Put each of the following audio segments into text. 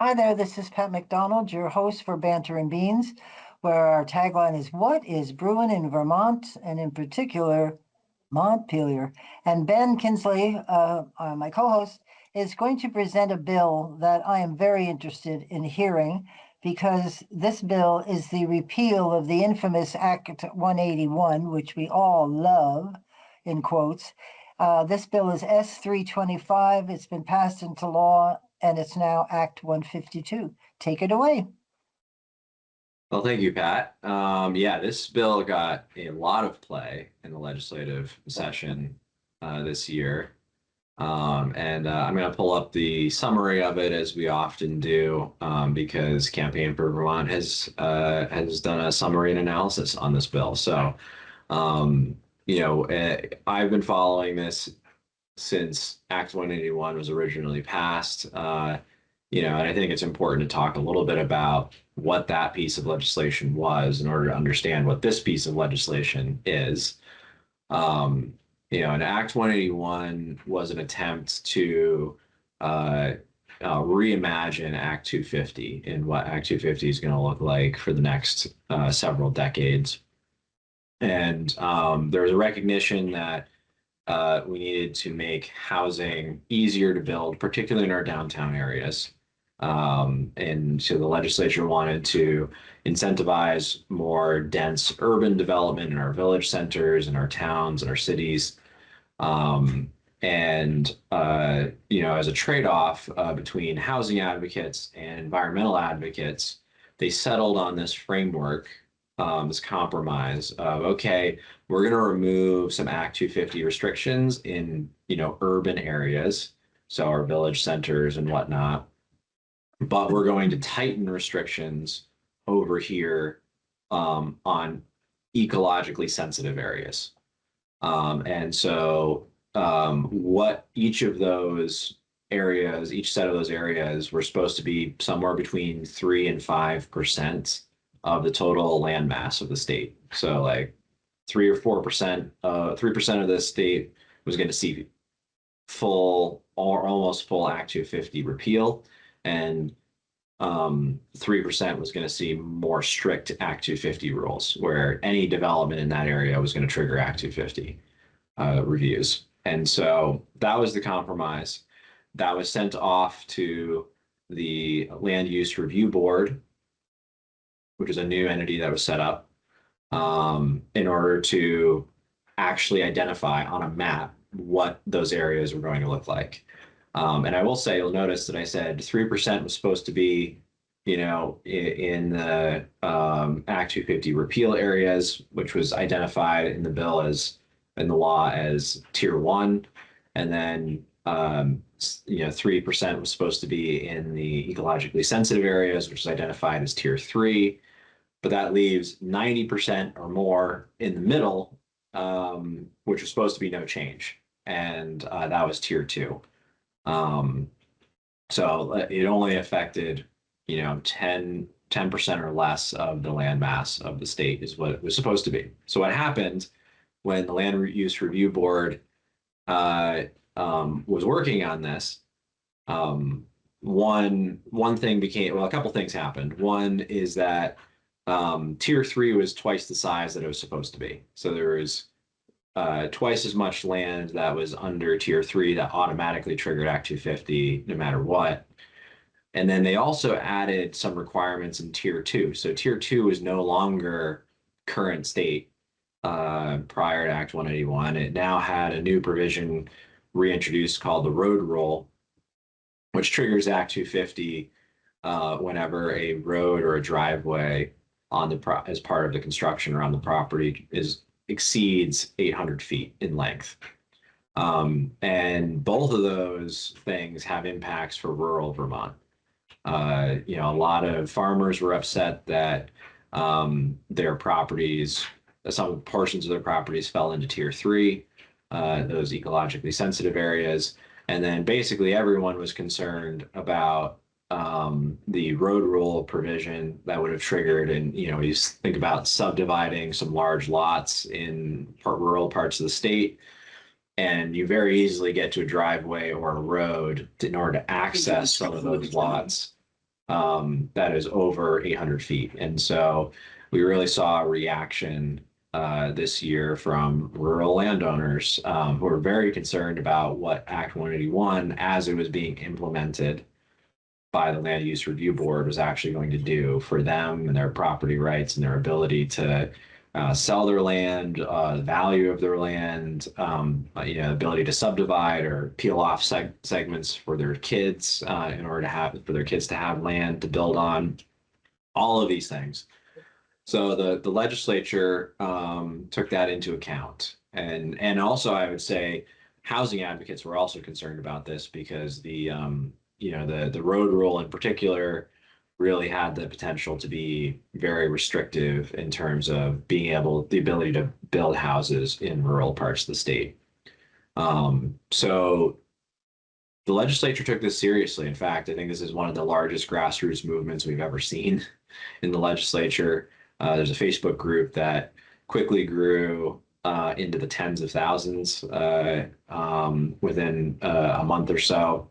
Hi there, this is Pat McDonald, your host for Banter and Beans, where our tagline is What is Brewing in Vermont, and in particular, Montpelier. And Ben Kinsley, my co host, is going to present a bill that I am very interested in hearing because this bill is the repeal of the infamous Act 181, which we all love, in quotes. This bill is S 325. It's been passed into law and it's now Act 152. Take it away. Well, thank you, Pat. Yeah, this bill got a lot of play in the legislative session this year. And I'm going to pull up the summary of it as we often do, because Campaign for Vermont has done a summary and analysis on this bill. So, I've been following this since Act 181 was originally passed. And I think it's important to talk a little bit about what that piece of legislation was in order to understand what this piece of legislation is. And Act 181 was an attempt to reimagine Act 250 and what Act 250 is going to look like for the next several decades. And there was a recognition that we needed to make housing easier to build, particularly in our downtown areas. And so the legislature wanted to incentivize more dense urban development in our village centers, in our towns, and our cities. As a trade-off between housing advocates and environmental advocates, they settled on this framework, this compromise of, okay, we're going to remove some Act 250 restrictions in, urban areas, so our village centers and whatnot, but we're going to tighten restrictions over here on ecologically sensitive areas. What each of those areas, each set of those areas were supposed to be somewhere between 3 and 5% of the total land mass of the state. So like 3 or 4%, 3% of the state was going to see full or almost full Act 250 repeal, and 3% was going to see more strict Act 250 rules, where any development in that area was going to trigger Act 250 reviews. And so that was the compromise. That was sent off to the Land Use Review Board, which is a new entity that was set up in order to actually identify on a map what those areas were going to look like. And I will say, you'll notice that I said 3% was supposed to be, in the Act 250 repeal areas, which was identified in the bill in the law as Tier 1. And then, 3% was supposed to be in the ecologically sensitive areas, which is identified as Tier 3. But that leaves 90% or more in the middle, which was supposed to be no change. And that was Tier 2. So it only affected, 10% or less of the land mass of the state is what it was supposed to be. So what happened when the Land Use Review Board was working on this, one thing became, well, a couple things happened. One is that Tier 3 was twice the size that it was supposed to be. So there was twice as much land that was under Tier 3 that automatically triggered Act 250 no matter what. And then they also added some requirements in Tier 2. So Tier 2 is no longer current state prior to Act 181. It now had a new provision reintroduced called the road rule, which triggers Act 250 whenever a road or a driveway as part of the construction around the property exceeds 800 feet in length. And both of those things have impacts for rural Vermont. A lot of farmers were upset that their properties, some portions of their properties fell into Tier 3, those ecologically sensitive areas. And then basically everyone was concerned about the road rule provision that would have triggered. And, you think about subdividing some large lots in rural parts of the state, and you very easily get to a driveway or a road in order to access some of those lots. that is over 800 feet. And so we really saw a reaction this year from rural landowners who are very concerned about what Act 181, as it was being implemented by the Land Use Review Board, was actually going to do for them and their property rights and their ability to sell their land, the value of their land, ability to subdivide or peel off segments for their kids in order to have for their kids to have land to build on, all of these things. So the legislature took that into account, and also I would say housing advocates were also concerned about this because the road rule in particular really had the potential to be very restrictive in terms of the ability to build houses in rural parts of the state. So the legislature took this seriously. In fact, I think this is one of the largest grassroots movements we've ever seen in the legislature. There's a Facebook group that quickly grew into the tens of thousands within a month or so,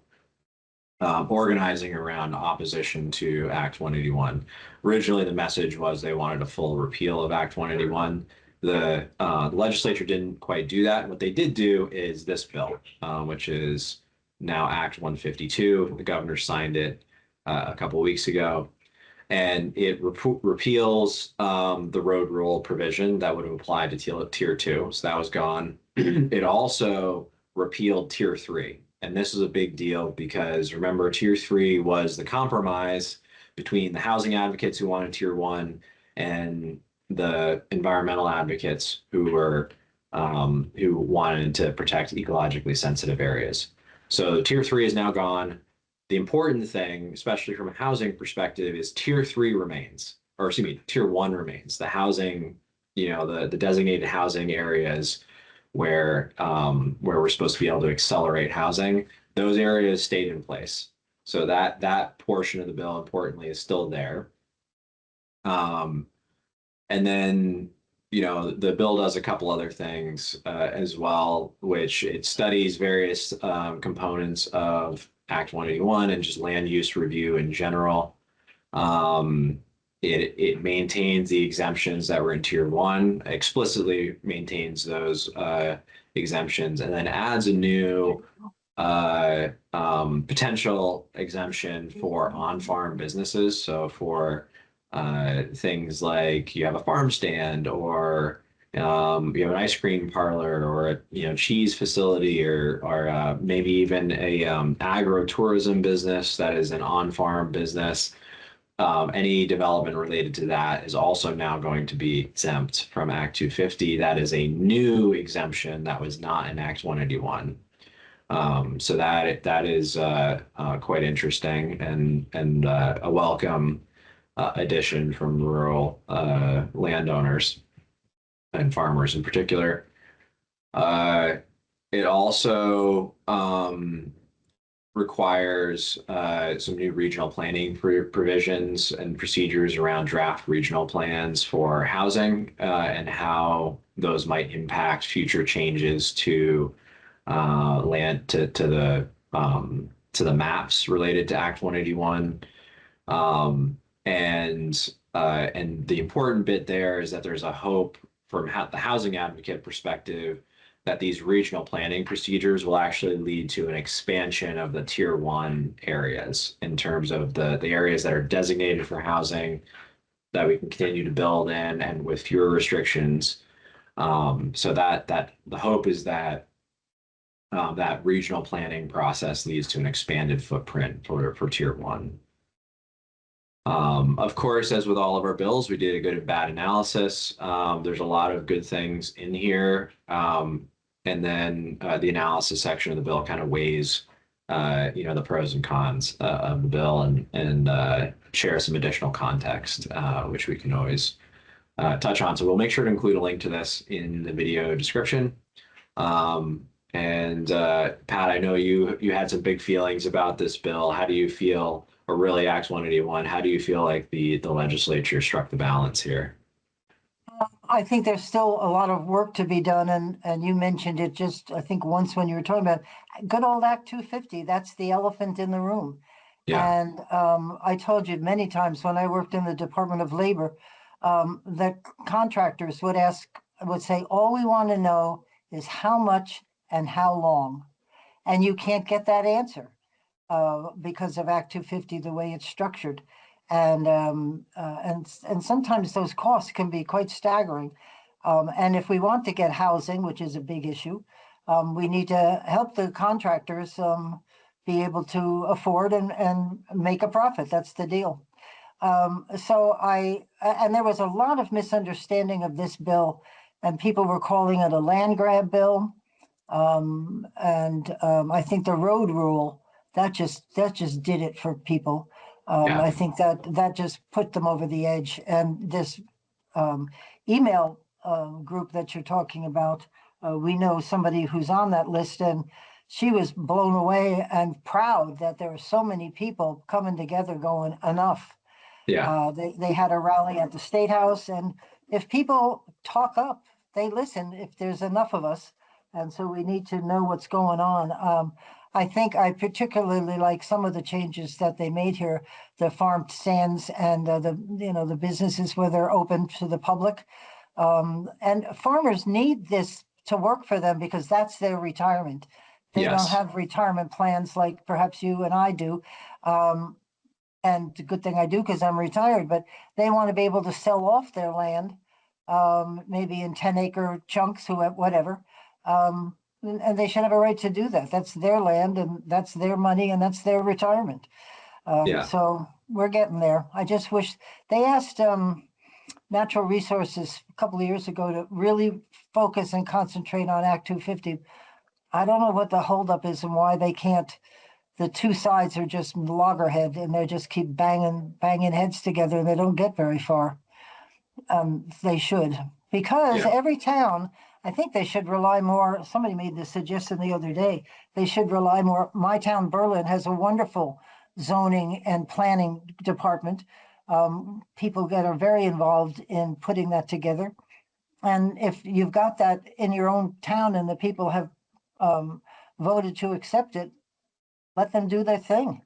organizing around opposition to Act 181. Originally, the message was they wanted a full repeal of Act 181. The legislature didn't quite do that. What they did do is this bill, which is now Act 152. The governor signed it a couple of weeks ago, and it repeals the road rule provision that would have applied to tier 2. So that was gone. It also repealed tier 3. And this is a big deal because remember, tier 3 was the compromise between the housing advocates who wanted tier 1 and the environmental advocates who wanted to protect ecologically sensitive areas. So tier 3 is now gone. The important thing, especially from a housing perspective, is tier 3 remains, or excuse me, tier 1 remains. The housing, the designated housing areas where we're supposed to be able to accelerate housing, those areas stayed in place. So that portion of the bill, importantly, is still there. And then, the bill does a couple other things as well, which it studies various components of Act 181 and just land use review in general. It maintains the exemptions that were in tier 1, explicitly maintains those exemptions, and then adds a new potential exemption for on-farm businesses. So for things like you have a farm stand, or you have an ice cream parlor, or a cheese facility, or maybe even a agro-tourism business that is an on-farm business. Any development related to that is also now going to be exempt from Act 250. That is a new exemption that was not in Act 181. So that is quite interesting and a welcome addition from rural landowners and farmers in particular. It also requires some new regional planning provisions and procedures around draft regional plans for housing and how those might impact future changes to land to the maps related to Act 181. And the important bit there is that there's a hope from the housing advocate perspective that these regional planning procedures will actually lead to an expansion of the tier 1 areas in terms of the areas that are designated for housing that we can continue to build in and with fewer restrictions. So that the hope is that that regional planning process leads to an expanded footprint for tier 1. Of course, as with all of our bills, we did a good and bad analysis. There's a lot of good things in here. And then the analysis section of the bill kind of weighs, the pros and cons of the bill and share some additional context, which we can always touch on. So we'll make sure to include a link to this in the video description. And Pat, I know you had some big feelings about this bill. How do you feel, or really Act 181, how do you feel like the legislature struck the balance here? I think there's still a lot of work to be done, and you mentioned it just, I think, once when you were talking about good old Act 250. That's the elephant in the room. Yeah. And I told you many times when I worked in the Department of Labor, the contractors would say, all we want to know is how much and how long. And you can't get that answer because of Act 250, the way it's structured. And sometimes those costs can be quite staggering. And if we want to get housing, which is a big issue, we need to help the contractors be able to afford and make a profit. That's the deal. And there was a lot of misunderstanding of this bill, and people were calling it a land grab bill. I think the road rule that just did it for people. Yeah. I think that just put them over the edge. And this um, email group that you're talking about, we know somebody who's on that list, and she was blown away and proud that there were so many people coming together, going enough. Yeah. They had a rally at the State House, and if people talk up, they listen if there's enough of us. And so we need to know what's going on. I think I particularly like some of the changes that they made here, the farm stands and the businesses where they're open to the public. And farmers need this to work for them because that's their retirement. They don't Yes. have retirement plans like perhaps you and I do. Um, and the good thing I do because I'm retired, but they want to be able to sell off their land, maybe in 10-acre chunks, whatever. And they should have a right to do that. That's their land and that's their money and that's their retirement. Yeah. So we're getting there. I just wish they asked Natural Resources a couple of years ago to really focus and concentrate on Act 250. I don't know what the holdup is and why they can't. The two sides are just loggerhead and they just keep banging heads together and they don't get very far. They should, because Yeah. every town, I think they should rely more. Somebody made this suggestion the other day. They should rely more. My town, Berlin, has a wonderful zoning and planning department. People that are very involved in putting that together. And if you've got that in your own town and the people have um, voted to accept it, let them do their thing.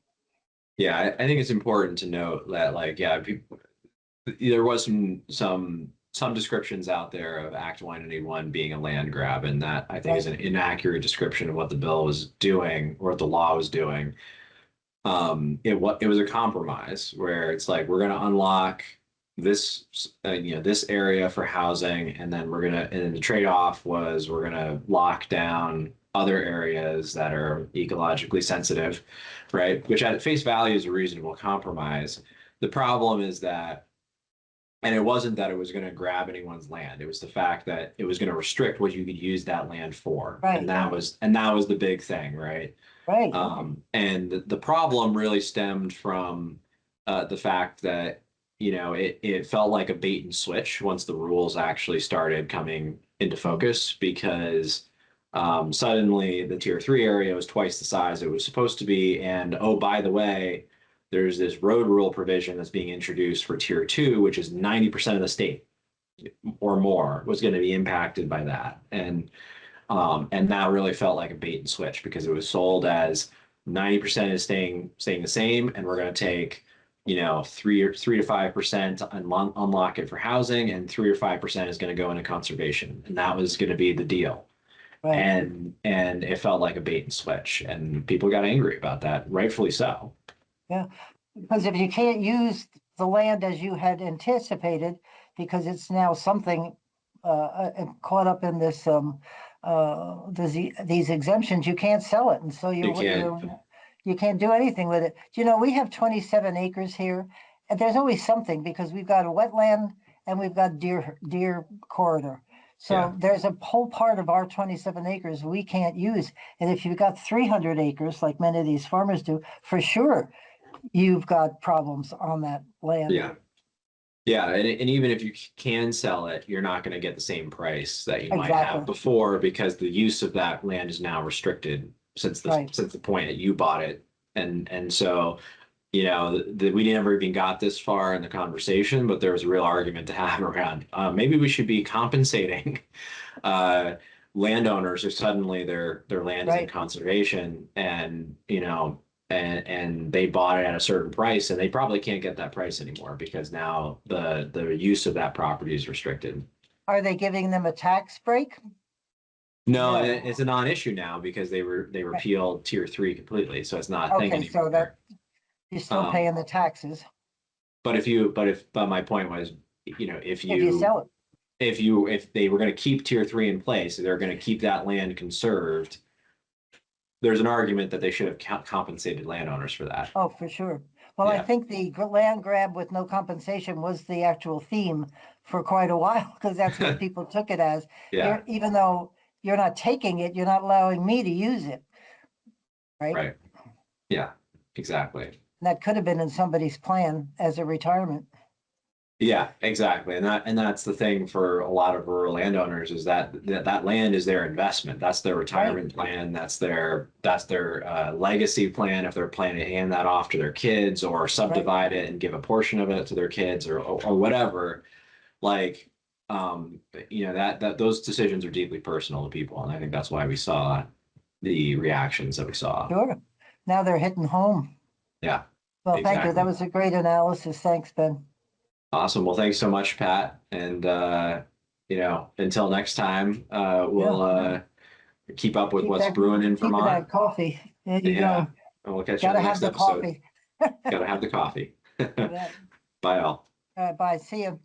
Yeah. I think it's important to note that, like, yeah, people, there was some descriptions out there of Act 181 being a land grab, and that I think is Right. an inaccurate description of what the bill was doing or what the law was doing. It was a compromise where it's like we're going to unlock this this area for housing, and then the trade-off was we're gonna lock down other areas that are ecologically sensitive, right? Which at face value is a reasonable compromise. The problem is that, and it wasn't that it was going to grab anyone's land. It was the fact that it was going to restrict what you could use that land for. And Right. that was the big thing, right? Right. And the problem really stemmed from the fact that, it felt like a bait and switch once the rules actually started coming into focus because suddenly the tier three area was twice the size it was supposed to be. And oh, by the way, there's this road rule provision that's being introduced for tier two, which is 90% of the state or more was going to be impacted by that. And that really felt like a bait and switch because it was sold as 90% is staying the same, and we're going to take 3 to 5% unlock it for housing, and 3 or 5% is going to go into conservation, and that was going to be the deal. Right. And it felt like a bait and switch, and people got angry about that, rightfully so. Yeah. Because if you can't use the land as you had anticipated, because it's now something caught up in these exemptions, you can't sell it, and so You can't. you can't do anything with it. Do you know we have 27 acres here, and there's always something because we've got a wetland and we've got deer corridor. Yeah. So there's a whole part of our 27 acres we can't use. And if you've got 300 acres, like many of these farmers do, for sure, you've got problems on that land. Yeah. Yeah, and even if you can sell it, you're not going to get the same price that you might Exactly. have before because the use of that land is now restricted since the Right. since the point that you bought it. And so, we never even got this far in the conversation, but there was a real argument to have around maybe we should be compensating uh, landowners who suddenly their land is in Right. conservation, and and they bought it at a certain price, and they probably can't get that price anymore because now the use of that property is restricted. Are they giving them a tax break? No, No. it's a non-issue now because they Right. repealed tier 3 completely, so it's not a thing Okay, so that anymore. you're still Um, paying the taxes but my point was, you know, if you sell it. if they were going to keep tier 3 in place, they're going to keep that land conserved. There's an argument that they should have compensated landowners for that. Oh, for sure. Well, I Yeah, think the land grab with no compensation was the actual theme for quite a while, because that's what people took it as. yeah, Even though you're not taking it, you're not allowing me to use it, right? right. Yeah, exactly. And that could have been in somebody's plan as a retirement. Yeah, exactly. And that's the thing for a lot of rural landowners is that land is their investment. That's their Right, retirement plan. That's their legacy plan if they're planning to hand that off to their kids or right. subdivide it and give a portion of it to their kids or whatever. Like you know that those decisions are deeply personal to people. And I think that's why we saw the reactions that we saw. Sure. Now they're hitting home. Yeah, Well, thank you. That exactly. was a great analysis. Thanks, Ben. Awesome. Well, thanks so much, Pat. And you know, until next time, Yeah, we'll keep up with keep what's that, brewing in keeping Vermont. that coffee. There you Yeah. go. And we'll catch you Got on to the have next the episode. coffee. Gotta have the coffee. You bet. Bye all. All right, bye. See you.